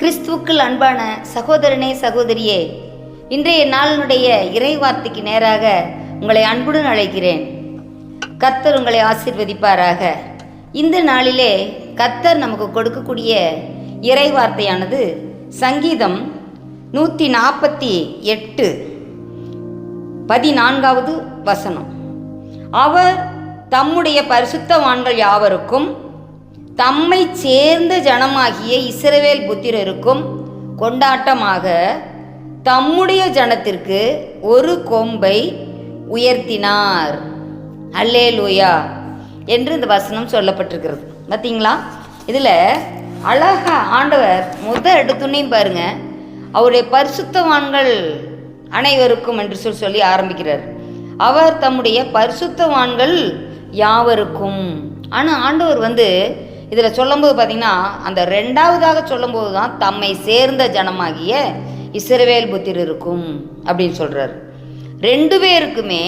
கிறிஸ்துவுக்குள் அன்பான சகோதரனே சகோதரியே, இன்றைய நாளினுடைய இறைவார்த்தைக்கு நேராக உங்களை அன்புடன் அழைக்கிறேன். கர்த்தர் உங்களை ஆசீர்வதிப்பாராக. இந்த நாளிலே கர்த்தர் நமக்கு கொடுக்கக்கூடிய இறைவார்த்தையானது சங்கீதம் 148 14வது வசனம். அவர் தம்முடைய பரிசுத்தவான்கள் யாவருக்கும் தம்மை சேர்ந்த ஜனமாகிய இஸ்ரவேல் புத்திரருக்கும் கொண்டாட்டமாக தம்முடைய ஜனத்திற்கு ஒரு கொம்பை உயர்த்தினார். அல்லேலூயா என்று இந்த வசனம் சொல்லப்பட்டிருக்கிறது. பார்த்தீங்களா? இதில் அழகா ஆண்டவர் எடுத்துனையும் பாருங்க, அவருடைய பரிசுத்தவான்கள் அனைவருக்கும் என்று சொல்லி ஆரம்பிக்கிறார். அவர் தம்முடைய பரிசுத்தவான்கள் யாவருக்கும். ஆனால் ஆண்டவர் இதில் சொல்லும்போது பார்த்தீங்கன்னா, அந்த ரெண்டாவதாக சொல்லும்போது தான் தம்மை சேர்ந்த ஜனமாகிய இஸ்ரவேல் புத்திரருக்கும் அப்படின்னு சொல்கிறார். ரெண்டு பேருக்குமே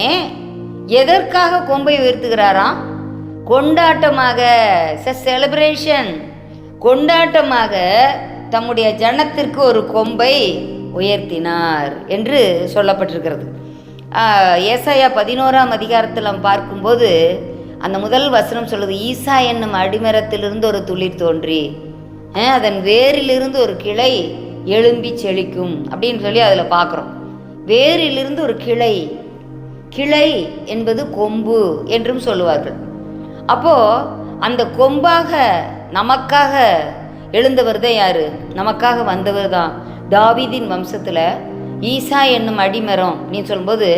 எதற்காக கொம்பை உயர்த்துகிறாராம்? கொண்டாட்டமாக, செலிப்ரேஷன், கொண்டாட்டமாக தம்முடைய ஜனத்திற்கு ஒரு கொம்பை உயர்த்தினார் என்று சொல்லப்பட்டிருக்கிறது. ஏசாயா 11ஆம் அதிகாரத்தில் நம்ம பார்க்கும்போது அந்த முதல் வசனம் சொல்லுது, ஈசா என்னும் அடிமரத்திலிருந்து ஒரு துளிர் தோன்றி அதன் வேரிலிருந்து ஒரு கிளை எழும்பி செழிக்கும் அப்படின்னு சொல்லி அதில் பார்க்குறோம். வேரிலிருந்து ஒரு கிளை, கிளை என்பது கொம்பு என்றும் சொல்லுவார்கள். அப்போது அந்த கொம்பாக நமக்காக எழுந்தவர் தான் யார்? நமக்காக வந்தவர் தான் தாவீதின் வம்சத்தில் ஈசா என்னும் அடிமரம். நீ சொல்லும்போது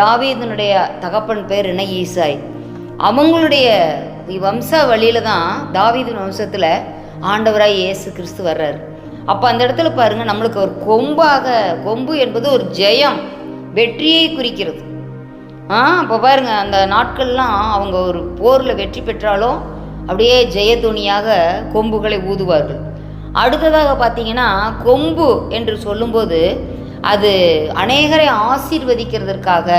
தாவீதினுடைய தகப்பன் பேர் என்ன? ஈசாய். அவங்களுடைய வம்ச வழியில தான் தாவீதின் வம்சத்தில் ஆண்டவராய் இயேசு கிறிஸ்து வர்றார். அப்போ அந்த இடத்துல பாருங்க, நம்மளுக்கு ஒரு கொம்பாக, கொம்பு என்பது ஒரு ஜெயம், வெற்றியை குறிக்கிறது. அப்போ பாருங்க, அந்த நாட்கள்லாம் அவங்க ஒரு போரில் வெற்றி பெற்றாலும் அப்படியே ஜெயதுணியாக கொம்புகளை ஊதுவார்கள். அடுத்ததாக பார்த்தீங்கன்னா, கொம்பு என்று சொல்லும்போது அது அநேகரை ஆசீர்வதிக்கிறதற்காக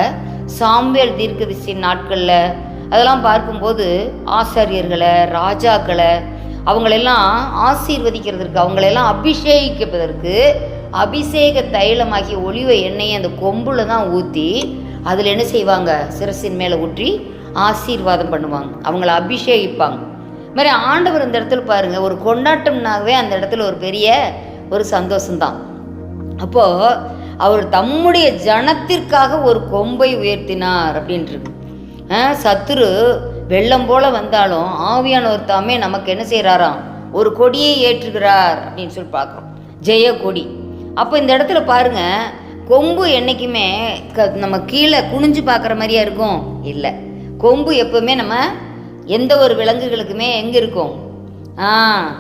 சாமுவேல் தீர்க்கதரிசியின் நாட்களில் அதெல்லாம் பார்க்கும்போது ஆசாரியர்களை, ராஜாக்களை, அவங்களெல்லாம் ஆசீர்வதிக்கிறதுக்கு, அவங்களெல்லாம் அபிஷேகிப்பதற்கு அபிஷேக தைலமாகிய ஒலிவ எண்ணெயை அந்த கொம்புல தான் ஊற்றி அதில் என்ன செய்வாங்க? சிரசின் மேலே ஊற்றி ஆசீர்வாதம் பண்ணுவாங்க, அவங்கள அபிஷேகிப்பாங்க. மாதிரி ஆண்டவர் இந்த இடத்துல பாருங்கள், ஒரு கொண்டாட்டம்னாகவே அந்த இடத்துல ஒரு பெரிய ஒரு சந்தோஷம்தான். அப்போது அவர் தம்முடைய ஜனத்திற்காக ஒரு கொம்பை உயர்த்தினார் அப்படின்ட்டு. சத்துரு வெள்ளம் போல வந்தாலும் ஆவியானவர் தாமே நமக்கு என்ன செய்கிறாராம்? ஒரு கொடியை ஏற்றுகிறார் அப்படின்னு சொல்லி பார்க்குறோம், ஜெய கொடி. அப்போ இந்த இடத்துல பாருங்க, கொம்பு என்றைக்குமே நம்ம கீழே குனிஞ்சு பார்க்குற மாதிரியா இருக்கும்? இல்லை. கொம்பு எப்பவுமே நம்ம எந்த ஒரு விலங்குகளுக்குமே எங்கே இருக்கும்?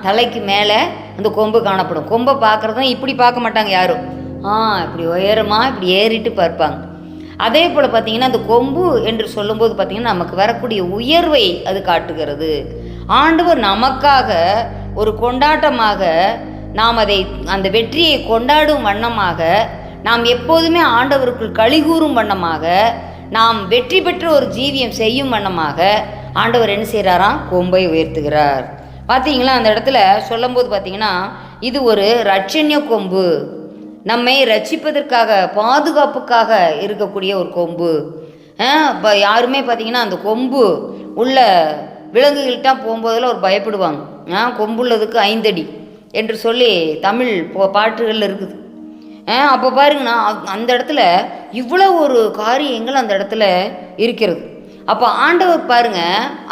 தலைக்கு மேலே அந்த கொம்பு காணப்படும். கொம்பை பார்க்குறதும் இப்படி பார்க்க மாட்டாங்க யாரும். இப்படி உயரமாக இப்படி ஏறிட்டு பார்ப்பாங்க. அதே போல் பார்த்தீங்கன்னா, அந்த கொம்பு என்று சொல்லும்போது பார்த்தீங்கன்னா நமக்கு வரக்கூடிய உயர்வை அது காட்டுகிறது. ஆண்டவர் நமக்காக ஒரு கொண்டாட்டமாக, நாம் அந்த வெற்றியை கொண்டாடும் வண்ணமாக, நாம் எப்போதுமே ஆண்டவருக்குள் களிகூறும் வண்ணமாக, நாம் வெற்றி பெற்ற ஒரு ஜீவியம் செய்யும் வண்ணமாக ஆண்டவர் என்ன செய்கிறாராம்? கொம்பை உயர்த்துகிறார். பார்த்தீங்களா? அந்த இடத்துல சொல்லும்போது பார்த்தீங்கன்னா, இது ஒரு இரட்சண்ய கொம்பு, நம்மை ரட்சிப்பதற்காக, பாதுகாப்புக்காக இருக்கக்கூடிய ஒரு கொம்பு. இப்போ யாருமே பார்த்தீங்கன்னா அந்த கொம்பு உள்ள விலங்குகள்கிட்ட போகும்போதெல்லாம் ஒரு பயப்படுவாங்க. கொம்புள்ளதுக்கு 5 அடி என்று சொல்லி தமிழ் பாட்டுகளில் இருக்குது. அப்போ பாருங்கண்ணா, அந்த இடத்துல இவ்வளோ ஒரு காரியங்கள் அந்த இடத்துல இருக்கிறது. அப்போ ஆண்டவர் பாருங்க,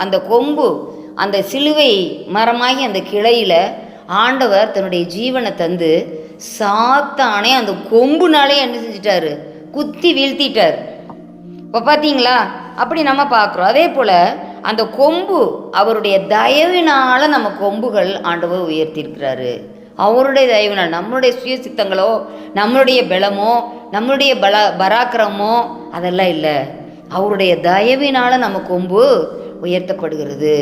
அந்த கொம்பு, அந்த சிலுவை மரமாகி அந்த கிளையில் ஆண்டவர் தன்னுடைய ஜீவனை தந்து சாத்தானே அந்த கொம்புனாலே என்ன செஞ்சிட்டாரு? குத்தி வீழ்த்திட்டார். இப்போ பார்த்தீங்களா? அப்படி நம்ம பார்க்குறோம். அதே போல் அந்த கொம்பு அவருடைய தயவினால் நம்ம கொம்புகள் ஆண்டவர் உயர்த்தியிருக்கிறாரு. அவருடைய தயவினால், நம்மளுடைய சுய சித்தங்களோ, நம்மளுடைய பலமோ, நம்மளுடைய பராக்கிரமோ அதெல்லாம் இல்லை. அவருடைய தயவினால் நம்ம கொம்பு உயர்த்தப்படுகிறது.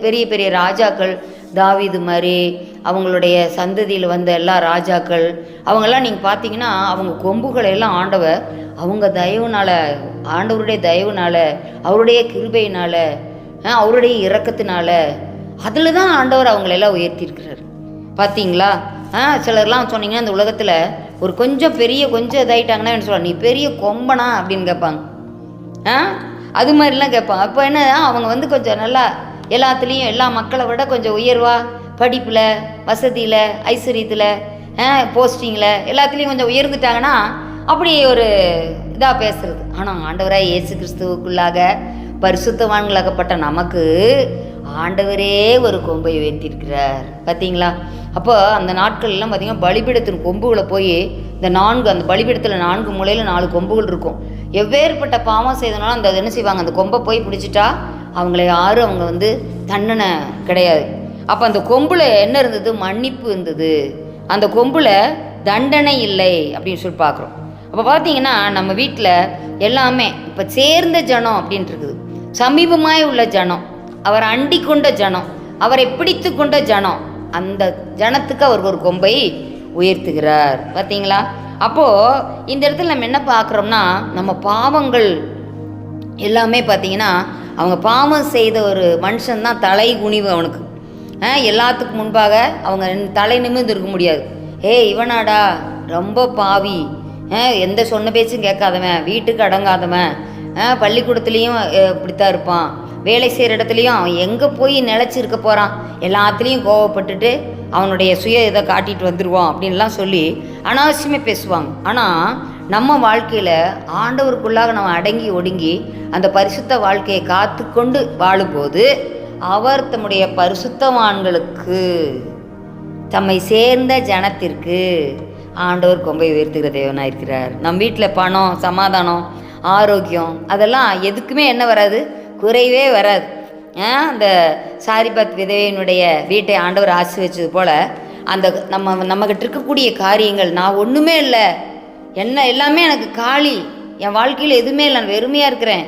பெரிய பெரிய ராஜாக்கள், தாவீது மாதிரி அவங்களுடைய சந்ததியில் வந்த எல்லா ராஜாக்கள், அவங்கெல்லாம் நீங்கள் பார்த்தீங்கன்னா அவங்க கொம்புகளை எல்லாம் ஆண்டவர் அவங்க தயவுனால், ஆண்டவருடைய தயவுனால், அவருடைய கிருபையினால், அவருடைய இரக்கத்தினால அதில் தான் ஆண்டவர் அவங்களெல்லாம் உயர்த்தியிருக்கிறார். பார்த்தீங்களா? சிலர்லாம் சொன்னீங்கன்னா இந்த உலகத்தில் ஒரு கொஞ்சம் இதாயிட்டாங்கன்னா என்ன சொல்லுவாங்க, நீ பெரிய கொம்பனா அப்படின்னு கேட்பாங்க. அது மாதிரிலாம் கேட்பாங்க. அப்போ என்ன, அவங்க கொஞ்சம் நல்லா எல்லாத்துலேயும் எல்லா மக்களை விட கொஞ்சம் உயர்வாக படிப்பில், வசதியில், ஐஸ்வர்யத்தில், போஸ்டிங்கில் எல்லாத்துலேயும் கொஞ்சம் உயர்ந்துட்டாங்கன்னா அப்படி ஒரு இதாக பேசுறது. ஆனால் ஆண்டவராக இயேசு கிறிஸ்துவுக்குள்ளாக பரிசுத்தவான்களாகப்பட்ட நமக்கு ஆண்டவரே ஒரு கொம்பை உயர்த்தியிருக்கிறார். பார்த்தீங்களா? அப்போ அந்த நாட்கள்லாம் பார்த்திங்கன்னா பலிபீடத்தின் கொம்புகளை போய் அந்த பலிபீடத்தில் 4 மூலையில் 4 கொம்புகள் இருக்கும். எவ்வேறுபட்ட பாவம் செய்தனாலும் அந்த என்ன செய்வாங்க, அந்த கொம்பை போய் பிடிச்சிட்டா அவங்கள யாரும் அவங்க தண்டனை கிடையாது. அப்போ அந்த கொம்பில் என்ன இருந்தது, மன்னிப்பு இருந்தது. அந்த கொம்பில் தண்டனை இல்லை அப்படின்னு சொல்லி பார்க்குறோம். அப்போ பார்த்தீங்கன்னா நம்ம வீட்டில் எல்லாமே இப்போ சேர்ந்த ஜனம் அப்படின்ட்டு இருக்குது. சமீபமாய் உள்ள ஜனம், அவர் அண்டி கொண்ட ஜனம், அவரை பிடித்து கொண்ட ஜனம், அந்த ஜனத்துக்கு அவர் ஒரு கொம்பை உயர்த்துகிறார். பார்த்தீங்களா? அப்போது இந்த இடத்துல நம்ம என்ன பார்க்குறோம்னா, நம்ம பாவங்கள் எல்லாமே பார்த்திங்கன்னா அவங்க பாவம் செய்த ஒரு மனுஷன்தான் தலை குனிவு அவனுக்கு. எல்லாத்துக்கும் முன்பாக அவங்க தலை நிமிர்ந்து இருக்க முடியாது. இவனாடா ரொம்ப பாவி, எந்த சொன்ன பேச்சும் கேட்காதவன், வீட்டுக்கு அடங்காதவன், பள்ளிக்கூடத்துலேயும் இப்படித்தான் இருப்பான், வேலை செய்கிற இடத்துலையும் அவன் எங்கே போய் நிலச்சிருக்க போகிறான், எல்லாத்துலேயும் கோவப்பட்டுட்டு அவனுடைய சுய இதை காட்டிட்டு வந்துடுவான் அப்படின்லாம் சொல்லி அனாவசியமாக பேசுவாங்க. ஆனால் நம்ம வாழ்க்கையில் ஆண்டவருக்குள்ளாக நம்ம அடங்கி ஒடுங்கி அந்த பரிசுத்த வாழ்க்கையை காத்து கொண்டு வாழும்போது அவர் தம்முடைய பரிசுத்தவான்களுக்கு, தம்மை சேர்ந்த ஜனத்திற்கு ஆண்டவர் கொம்பை உயர்த்துகிற தேவனாக இருக்கிறார். நம் வீட்டில் பணம், சமாதானம், ஆரோக்கியம் அதெல்லாம் எதுக்குமே என்ன வராது, குறைவே வராது. அந்த சாரிபாத் விதவையினுடைய வீட்டை ஆண்டவர் ஆசீர்வதிச்சது போல் அந்த நம்மகிட்ட இருக்கக்கூடிய காரியங்கள், நான் ஒன்றுமே இல்லை, எல்லாமே எனக்கு காலி, என் வாழ்க்கையில் எதுவுமே இல்லை, நான் வெறுமையாக இருக்கிறேன்.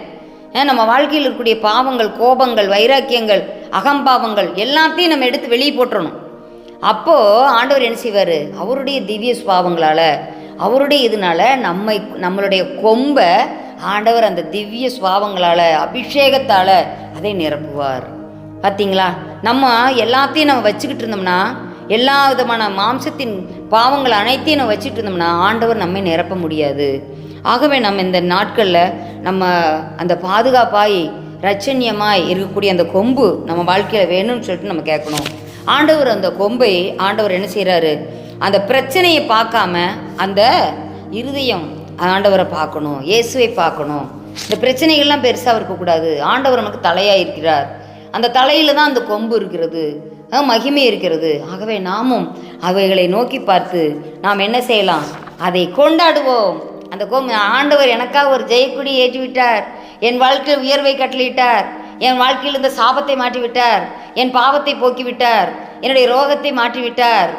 நம்ம வாழ்க்கையில் இருக்கக்கூடிய பாவங்கள், கோபங்கள், வைராக்கியங்கள், அகம்பாவங்கள் எல்லாத்தையும் நம்ம எடுத்து வெளியே போட்டுறணும். அப்போது ஆண்டவர் என்ன செய்வார், அவருடைய திவ்ய சுபாவங்களால், அவருடைய இதனால நம்மளுடைய கொம்பை ஆண்டவர் அந்த திவ்ய சுபாவங்களால், அபிஷேகத்தால் அதை நிரப்புவார். பார்த்தீங்களா? நம்ம எல்லாத்தையும் நம்ம வச்சுக்கிட்டு இருந்தோம்னா, எல்லா விதமான மாம்சத்தின் பாவங்கள் அனைத்தையும் நம்ம வச்சுட்டு இருந்தோம்னா ஆண்டவர் நம்மை நிரப்ப முடியாது. ஆகவே நம்ம இந்த நாட்களில் நம்ம அந்த பாதுகாப்பாய் ரட்சண்யமாய் இருக்கக்கூடிய அந்த கொம்பு நம்ம வாழ்க்கையில் வேணும்னு சொல்லிட்டு நம்ம கேட்கணும். ஆண்டவர் அந்த கொம்பை ஆண்டவர் என்ன செய்கிறாரு, அந்த பிரச்சனையை பார்க்காம அந்த இருதயம் ஆண்டவரை பார்க்கணும், இயேசுவை பார்க்கணும். இந்த பிரச்சனைகள்லாம் பெருசாக இருக்கக்கூடாது. ஆண்டவர் நமக்கு தலையாக இருக்கிறார், அந்த தலையில் தான் அந்த கொம்பு இருக்கிறது, மகிமை இருக்கிறது. ஆகவே நாமும் அவைகளை நோக்கி பார்த்து நாம் என்ன செய்யலாம், அதை கொண்டாடுவோம். அந்த கொம்பு, ஆண்டவர் எனக்காக ஒரு ஜெயக்குடி ஏற்றிவிட்டார், என் வாழ்க்கையில் உயர்வை கட்டளையிட்டார், என் வாழ்க்கையில் இந்த சாபத்தை மாற்றிவிட்டார், என் பாவத்தை போக்கிவிட்டார், என்னுடைய ரோகத்தை மாற்றிவிட்டார்,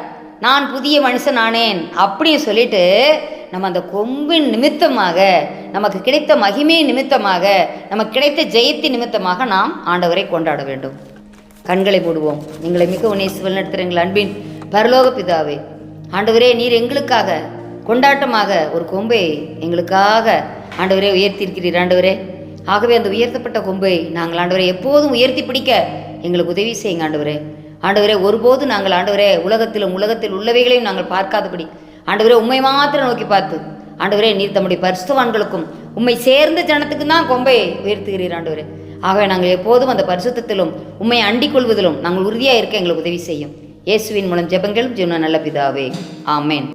நான் புதிய மனுஷன் ஆனேன் அப்படின்னு சொல்லிட்டு நம்ம அந்த கொம்பின் நிமித்தமாக, நமக்கு கிடைத்த மகிமை நிமித்தமாக, நமக்கு கிடைத்த ஜெயத்தின் நிமித்தமாக நாம் ஆண்டவரை கொண்டாட வேண்டும். கண்களை மூடுவோம். எங்களை மிகவும் நேசித்து நடத்துகிற எங்கள் அன்பின் பரலோக பிதாவே, ஆண்டவரே நீர் எங்களுக்காக கொண்டாட்டமாக ஒரு கொம்பை எங்களுக்காக ஆண்டவரே உயர்த்தியிருக்கிறீர் ஆண்டவரே. ஆகவே அந்த உயர்த்தப்பட்ட கொம்பை நாங்கள் ஆண்டவரை எப்போதும் உயர்த்தி பிடிக்க எங்களுக்கு உதவி செய்யுங்க ஆண்டவரே. ஆண்டவரே ஒருபோது நாங்கள் ஆண்டவரே உலகத்தில் உள்ளவைகளையும் நாங்கள் பார்க்காதபடி ஆண்டவரே உண்மை மாத்திரம் நோக்கி பார்த்து ஆண்டவரே நீர் தம்முடைய பரிசுத்தவான்களுக்கும் உண்மை சேர்ந்த ஜனத்துக்கு தான் கொம்பை உயர்த்துகிறீர் ஆண்டவரே. ஆகவே நாங்கள் எப்போதும் அந்த பரிசுத்தத்திலும் உண்மை அண்டிக் கொள்வதிலும் நாங்கள் உறுதியாக இருக்க எங்களுக்கு உதவி செய்யும். இயேசுவின் மூலம் ஜெபங்கள் ஜீவன நல்ல பிதாவே, ஆமேன்.